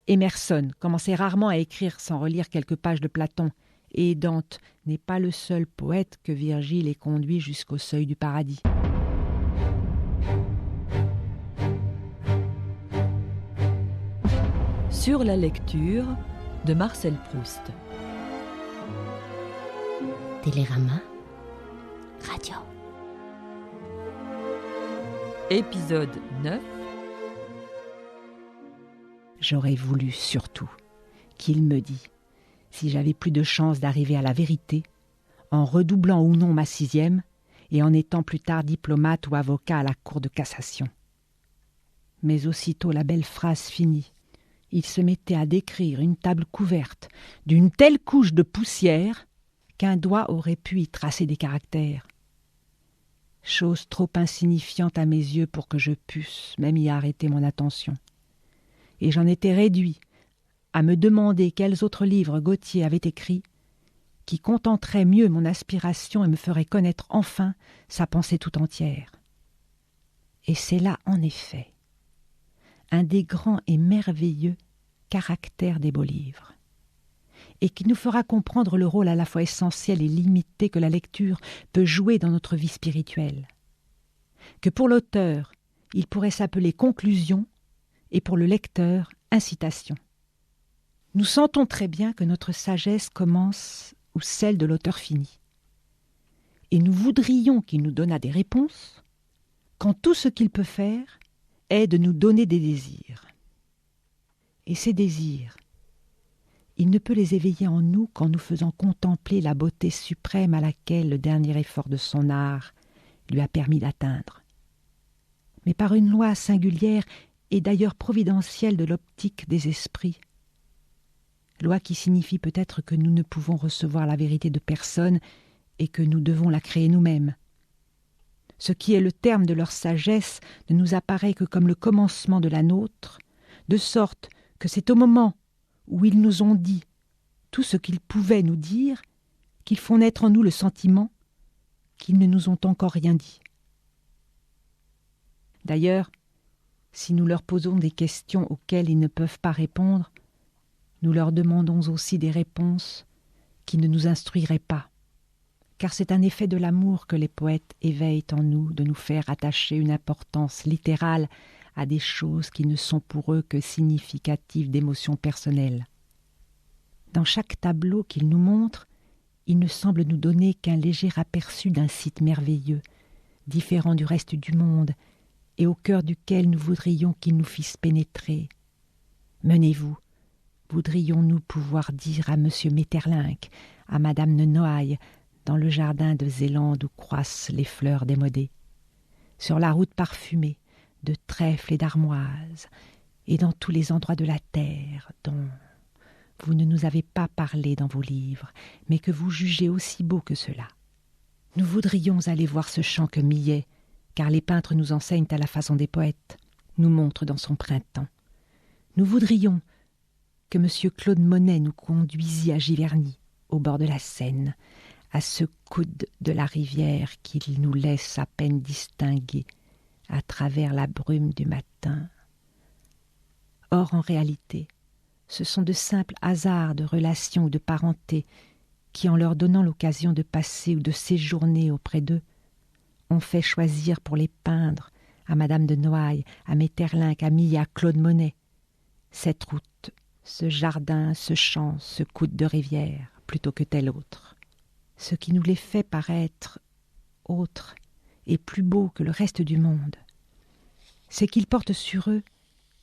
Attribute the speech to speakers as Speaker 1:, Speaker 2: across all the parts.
Speaker 1: Emerson commençait rarement à écrire sans relire quelques pages de Platon, et Dante n'est pas le seul poète que Virgile ait conduit jusqu'au seuil du paradis.
Speaker 2: Sur la lecture de Marcel Proust.
Speaker 3: Télérama Radio.
Speaker 2: Épisode 9.
Speaker 1: J'aurais voulu surtout qu'il me dît si j'avais plus de chance d'arriver à la vérité, en redoublant ou non ma 6e et en étant plus tard diplomate ou avocat à la cour de cassation. Mais aussitôt la belle phrase finie, il se mettait à décrire une table couverte d'une telle couche de poussière qu'un doigt aurait pu y tracer des caractères. Chose trop insignifiante à mes yeux pour que je pusse même y arrêter mon attention. Et j'en étais réduit à me demander quels autres livres Gautier avait écrits qui contenteraient mieux mon aspiration et me feraient connaître enfin sa pensée tout entière. Et c'est là, en effet, un des grands et merveilleux caractères des beaux livres, et qui nous fera comprendre le rôle à la fois essentiel et limité que la lecture peut jouer dans notre vie spirituelle. Que pour l'auteur, il pourrait s'appeler conclusion, et pour le lecteur, incitation. Nous sentons très bien que notre sagesse commence où celle de l'auteur finit. Et nous voudrions qu'il nous donnât des réponses, quand tout ce qu'il peut faire est de nous donner des désirs. Et ces désirs, il ne peut les éveiller en nous qu'en nous faisant contempler la beauté suprême à laquelle le dernier effort de son art lui a permis d'atteindre. Mais par une loi singulière et d'ailleurs providentielle de l'optique des esprits, loi qui signifie peut-être que nous ne pouvons recevoir la vérité de personne et que nous devons la créer nous-mêmes. Ce qui est le terme de leur sagesse ne nous apparaît que comme le commencement de la nôtre, de sorte que c'est au moment où ils nous ont dit tout ce qu'ils pouvaient nous dire qu'ils font naître en nous le sentiment qu'ils ne nous ont encore rien dit. D'ailleurs, si nous leur posons des questions auxquelles ils ne peuvent pas répondre, nous leur demandons aussi des réponses qui ne nous instruiraient pas, car c'est un effet de l'amour que les poètes éveillent en nous de nous faire attacher une importance littérale à des choses qui ne sont pour eux que significatives d'émotions personnelles. Dans chaque tableau qu'ils nous montrent, ils ne semblent nous donner qu'un léger aperçu d'un site merveilleux, différent du reste du monde, et au cœur duquel nous voudrions qu'ils nous fissent pénétrer. Menez-vous, voudrions-nous pouvoir dire à monsieur Maeterlinck, à madame de Noailles, dans le jardin de Zélande où croissent les fleurs démodées, sur la route parfumée de trèfles et d'armoises, et dans tous les endroits de la terre dont vous ne nous avez pas parlé dans vos livres, mais que vous jugez aussi beaux que cela. Nous voudrions aller voir ce champ que Millet, car les peintres nous enseignent à la façon des poètes, nous montre dans son printemps. Nous voudrions que M. Claude Monet nous conduisît à Giverny, au bord de la Seine, à ce coude de la rivière qu'il nous laisse à peine distinguer à travers la brume du matin. Or, en réalité, ce sont de simples hasards de relations ou de parenté qui, en leur donnant l'occasion de passer ou de séjourner auprès d'eux, ont fait choisir pour les peindre à madame de Noailles, à Maeterlinck, à Millet, à Claude Monet, cette route, ce jardin, ce champ, ce coude de rivière, plutôt que tel autre. Ce qui nous les fait paraître autres et plus beaux que le reste du monde, c'est qu'ils portent sur eux,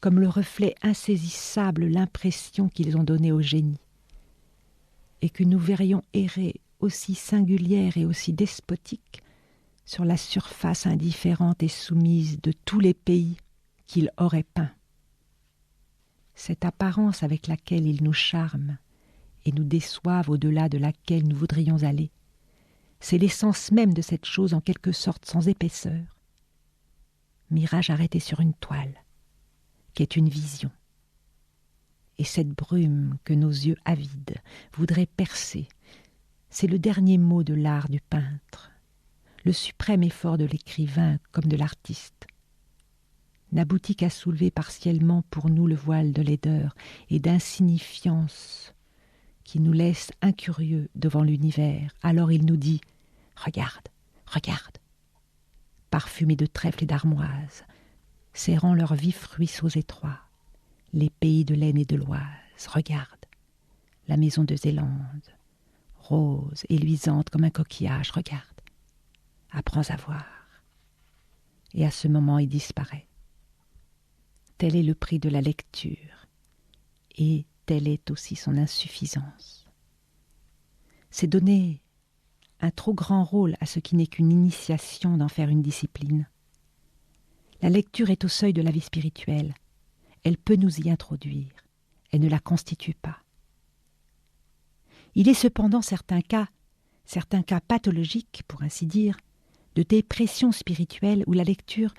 Speaker 1: comme le reflet insaisissable, l'impression qu'ils ont donnée au génie, et que nous verrions errer aussi singulière et aussi despotique sur la surface indifférente et soumise de tous les pays qu'il aurait peints. Cette apparence avec laquelle ils nous charment et nous déçoivent au-delà de laquelle nous voudrions aller, c'est l'essence même de cette chose en quelque sorte sans épaisseur, mirage arrêté sur une toile, qui est une vision. Et cette brume que nos yeux avides voudraient percer, c'est le dernier mot de l'art du peintre, le suprême effort de l'écrivain comme de l'artiste. n'aboutit qu'à soulever partiellement pour nous le voile de laideur et d'insignifiance qui nous laisse incurieux devant l'univers. Alors il nous dit « Regarde, regarde !» Parfumés de trèfle et d'armoise, serrant leurs vifs ruisseaux étroits, les pays de l'Aisne et de l'Oise, regarde, la maison de Zélande, rose et luisante comme un coquillage, regarde, apprends à voir. Et à ce moment, il disparaît. Tel est le prix de la lecture, et telle est aussi son insuffisance. C'est donner un trop grand rôle à ce qui n'est qu'une initiation d'en faire une discipline. La lecture est au seuil de la vie spirituelle. Elle peut nous y introduire. Elle ne la constitue pas. Il est cependant certains cas pathologiques, pour ainsi dire, de dépression spirituelle où la lecture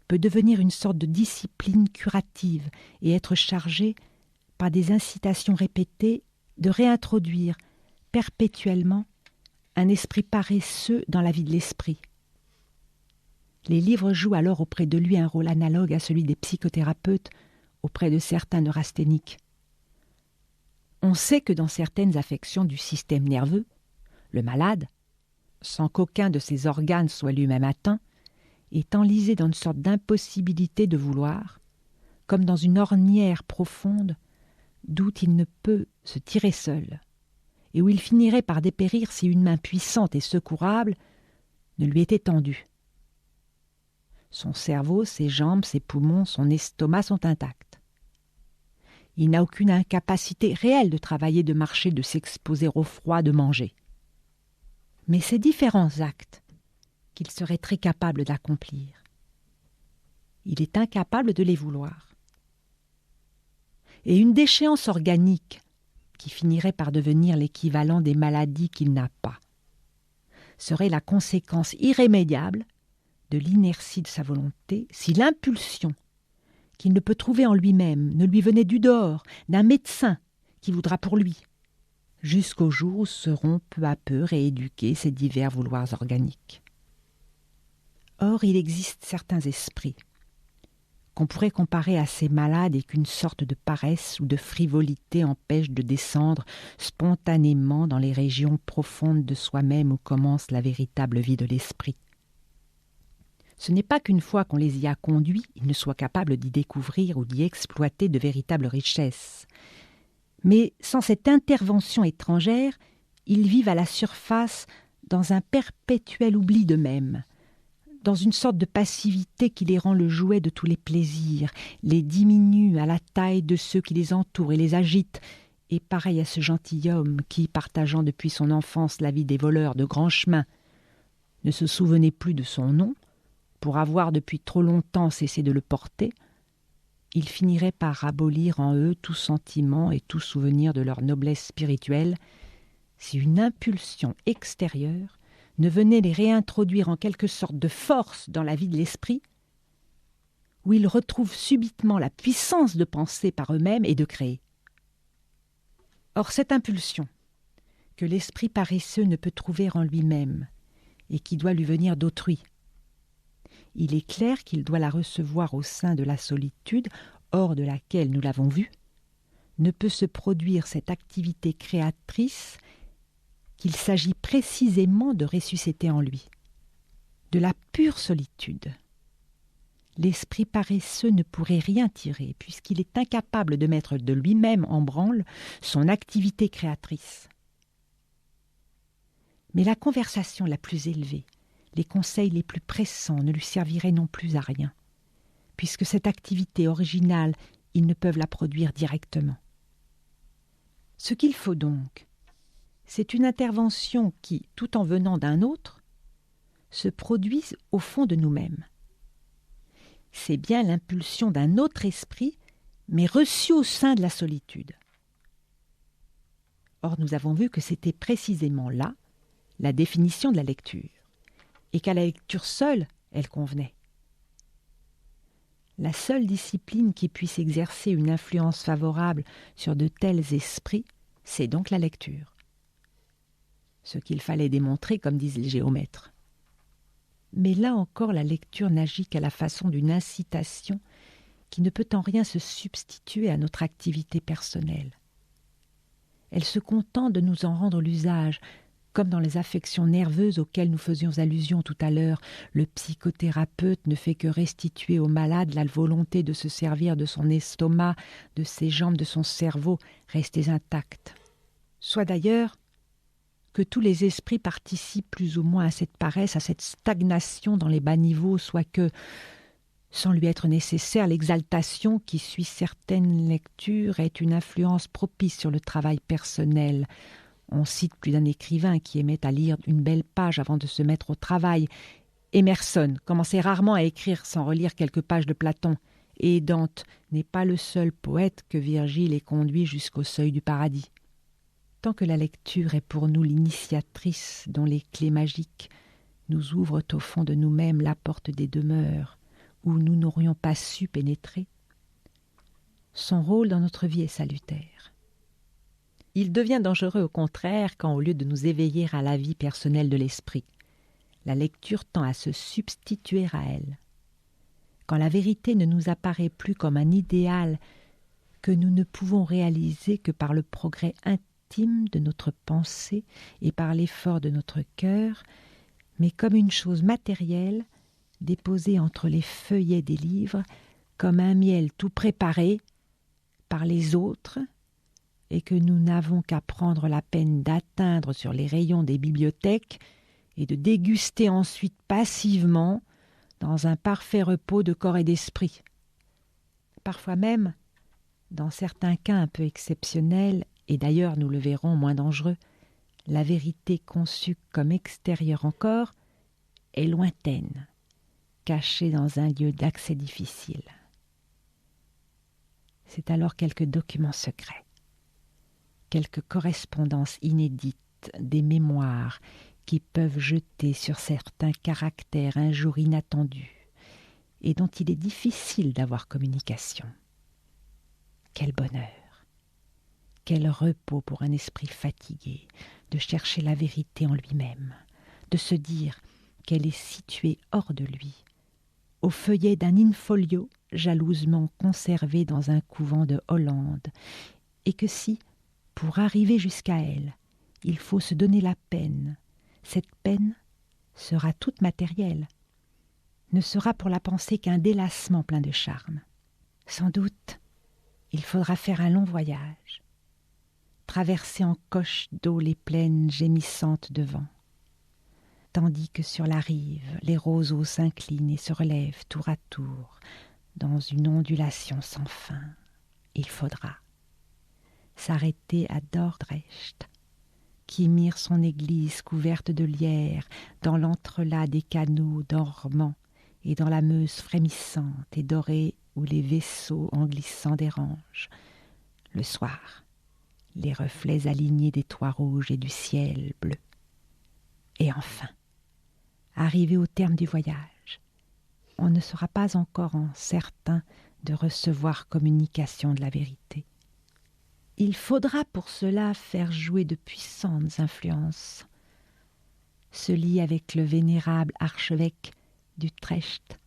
Speaker 1: peut devenir une sorte de discipline curative et être chargée, par des incitations répétées, de réintroduire perpétuellement un esprit paresseux dans la vie de l'esprit. Les livres jouent alors auprès de lui un rôle analogue à celui des psychothérapeutes auprès de certains neurasthéniques. On sait que dans certaines affections du système nerveux, le malade, sans qu'aucun de ses organes soit lui-même atteint, est enlisé dans une sorte d'impossibilité de vouloir, comme dans une ornière profonde d'où il ne peut se tirer seul, et où il finirait par dépérir si une main puissante et secourable ne lui était tendue. Son cerveau, ses jambes, ses poumons, son estomac sont intacts. Il n'a aucune incapacité réelle de travailler, de marcher, de s'exposer au froid, de manger. Mais ces différents actes qu'il serait très capable d'accomplir, il est incapable de les vouloir. Et une déchéance organique, qui finirait par devenir l'équivalent des maladies qu'il n'a pas, serait la conséquence irrémédiable de l'inertie de sa volonté si l'impulsion qu'il ne peut trouver en lui-même ne lui venait du dehors, d'un médecin qui voudra pour lui, jusqu'au jour où seront peu à peu rééduqués ces divers vouloirs organiques. Or, il existe certains esprits qu'on pourrait comparer à ces malades et qu'une sorte de paresse ou de frivolité empêche de descendre spontanément dans les régions profondes de soi-même où commence la véritable vie de l'esprit. Ce n'est pas qu'une fois qu'on les y a conduits, ils ne soient capables d'y découvrir ou d'y exploiter de véritables richesses. Mais sans cette intervention étrangère, ils vivent à la surface dans un perpétuel oubli d'eux-mêmes, dans une sorte de passivité qui les rend le jouet de tous les plaisirs, les diminue à la taille de ceux qui les entourent et les agitent, et pareil à ce gentilhomme qui, partageant depuis son enfance la vie des voleurs de grands chemins, ne se souvenait plus de son nom, pour avoir depuis trop longtemps cessé de le porter, il finirait par abolir en eux tout sentiment et tout souvenir de leur noblesse spirituelle, si une impulsion extérieure ne venait les réintroduire en quelque sorte de force dans la vie de l'esprit, où ils retrouvent subitement la puissance de penser par eux-mêmes et de créer. Or, cette impulsion, que l'esprit paresseux ne peut trouver en lui-même, et qui doit lui venir d'autrui, il est clair qu'il doit la recevoir au sein de la solitude, hors de laquelle, nous l'avons vu, ne peut se produire cette activité créatrice qu'il s'agit précisément de ressusciter en lui. De la pure solitude, l'esprit paresseux ne pourrait rien tirer, puisqu'il est incapable de mettre de lui-même en branle son activité créatrice. Mais la conversation la plus élevée, les conseils les plus pressants ne lui serviraient non plus à rien, puisque cette activité originale, ils ne peuvent la produire directement. Ce qu'il faut donc, c'est une intervention qui, tout en venant d'un autre, se produise au fond de nous-mêmes. C'est bien l'impulsion d'un autre esprit, mais reçue au sein de la solitude. Or, nous avons vu que c'était précisément là la définition de la lecture, et qu'à la lecture seule, elle convenait. La seule discipline qui puisse exercer une influence favorable sur de tels esprits, c'est donc la lecture. Ce qu'il fallait démontrer, comme disent les géomètres. Mais là encore, la lecture n'agit qu'à la façon d'une incitation qui ne peut en rien se substituer à notre activité personnelle. Elle se contente de nous en rendre l'usage, comme dans les affections nerveuses auxquelles nous faisions allusion tout à l'heure. Le psychothérapeute ne fait que restituer au malade la volonté de se servir de son estomac, de ses jambes, de son cerveau, restés intacts. Soit d'ailleurs que tous les esprits participent plus ou moins à cette paresse, à cette stagnation dans les bas niveaux, soit que, sans lui être nécessaire, l'exaltation qui suit certaines lectures ait une influence propice sur le travail personnel. On cite plus d'un écrivain qui aimait à lire une belle page avant de se mettre au travail. Emerson commençait rarement à écrire sans relire quelques pages de Platon, et Dante n'est pas le seul poète que Virgile ait conduit jusqu'au seuil du paradis. Tant que la lecture est pour nous l'initiatrice dont les clés magiques nous ouvrent au fond de nous-mêmes la porte des demeures où nous n'aurions pas su pénétrer, son rôle dans notre vie est salutaire. Il devient dangereux au contraire quand, au lieu de nous éveiller à la vie personnelle de l'esprit, la lecture tend à se substituer à elle. Quand la vérité ne nous apparaît plus comme un idéal que nous ne pouvons réaliser que par le progrès intime de notre pensée et par l'effort de notre cœur, mais comme une chose matérielle déposée entre les feuillets des livres, comme un miel tout préparé par les autres, et que nous n'avons qu'à prendre la peine d'atteindre sur les rayons des bibliothèques et de déguster ensuite passivement dans un parfait repos de corps et d'esprit. Parfois même, dans certains cas un peu exceptionnels, et d'ailleurs nous le verrons moins dangereux, la vérité conçue comme extérieure encore est lointaine, cachée dans un lieu d'accès difficile. C'est alors quelque document secret, quelque correspondance inédite, des mémoires qui peuvent jeter sur certains caractères un jour inattendus et dont il est difficile d'avoir communication. Quel bonheur! Quel repos pour un esprit fatigué de chercher la vérité en lui-même, de se dire qu'elle est située hors de lui, au feuillet d'un in-folio jalousement conservé dans un couvent de Hollande, et que si, pour arriver jusqu'à elle, il faut se donner la peine, cette peine sera toute matérielle, ne sera pour la pensée qu'un délassement plein de charme. Sans doute, il faudra faire un long voyage, traverser en coche d'eau les plaines gémissantes de vent, tandis que sur la rive, les roseaux s'inclinent et se relèvent tour à tour dans une ondulation sans fin. Il faudra s'arrêter à Dordrecht, qui mire son église couverte de lierre dans l'entrelacs des canaux dormants et dans la Meuse frémissante et dorée où les vaisseaux en glissant dérangent. Le soir, les reflets alignés des toits rouges et du ciel bleu. Et enfin, arrivé au terme du voyage, on ne sera pas encore certain de recevoir communication de la vérité. Il faudra pour cela faire jouer de puissantes influences, se lier avec le vénérable archevêque d'Utrecht,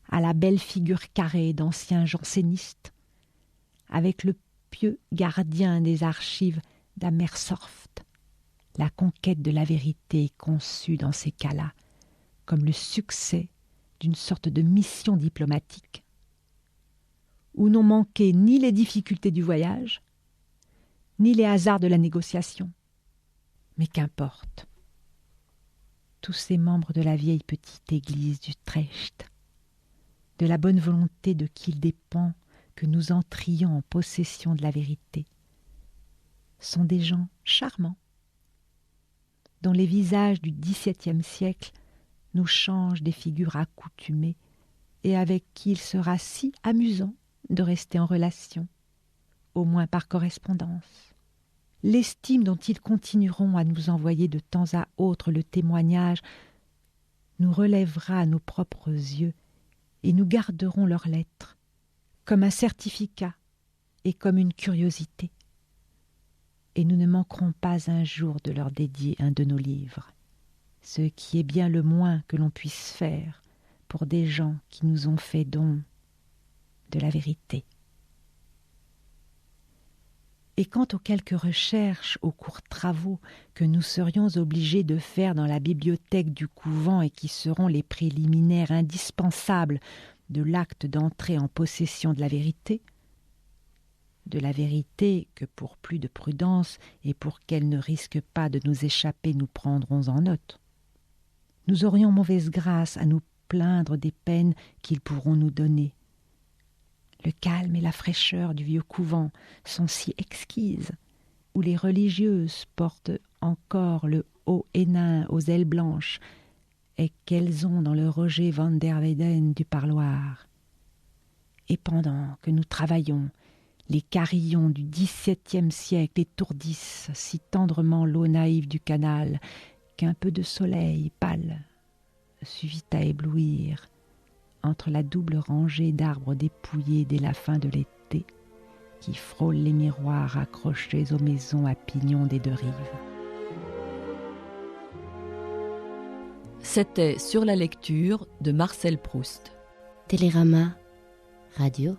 Speaker 1: à la belle figure carrée d'anciens jansénistes, avec le pieux gardien des archives d'Amershorst. La conquête de la vérité est conçue dans ces cas-là comme le succès d'une sorte de mission diplomatique, où n'ont manqué ni les difficultés du voyage, ni les hasards de la négociation. Mais qu'importe, tous ces membres de la vieille petite église d'Utrecht, de la bonne volonté de qui il dépend que nous entrions en possession de la vérité, sont des gens charmants, dont les visages du XVIIe siècle nous changent des figures accoutumées et avec qui il sera si amusant de rester en relation, au moins par correspondance. L'estime dont ils continueront à nous envoyer de temps à autre le témoignage nous relèvera à nos propres yeux et nous garderons leurs lettres comme un certificat et comme une curiosité. Et nous ne manquerons pas un jour de leur dédier un de nos livres, ce qui est bien le moins que l'on puisse faire pour des gens qui nous ont fait don de la vérité. Et quant aux quelques recherches, aux courts travaux que nous serions obligés de faire dans la bibliothèque du couvent et qui seront les préliminaires indispensables de l'acte d'entrée en possession de la vérité que pour plus de prudence et pour qu'elle ne risque pas de nous échapper, nous prendrons en note. Nous aurions mauvaise grâce à nous plaindre des peines qu'ils pourront nous donner. Le calme et la fraîcheur du vieux couvent sont si exquises, où les religieuses portent encore le haut hénin aux ailes blanches et qu'elles ont dans le Roger van der Weyden du parloir. Et pendant que nous travaillons, les carillons du XVIIe siècle étourdissent si tendrement l'eau naïve du canal qu'un peu de soleil pâle suffit à éblouir entre la double rangée d'arbres dépouillés dès la fin de l'été qui frôlent les miroirs accrochés aux maisons à pignons des deux rives.
Speaker 2: C'était Sur la lecture de Marcel Proust.
Speaker 3: Télérama Radio.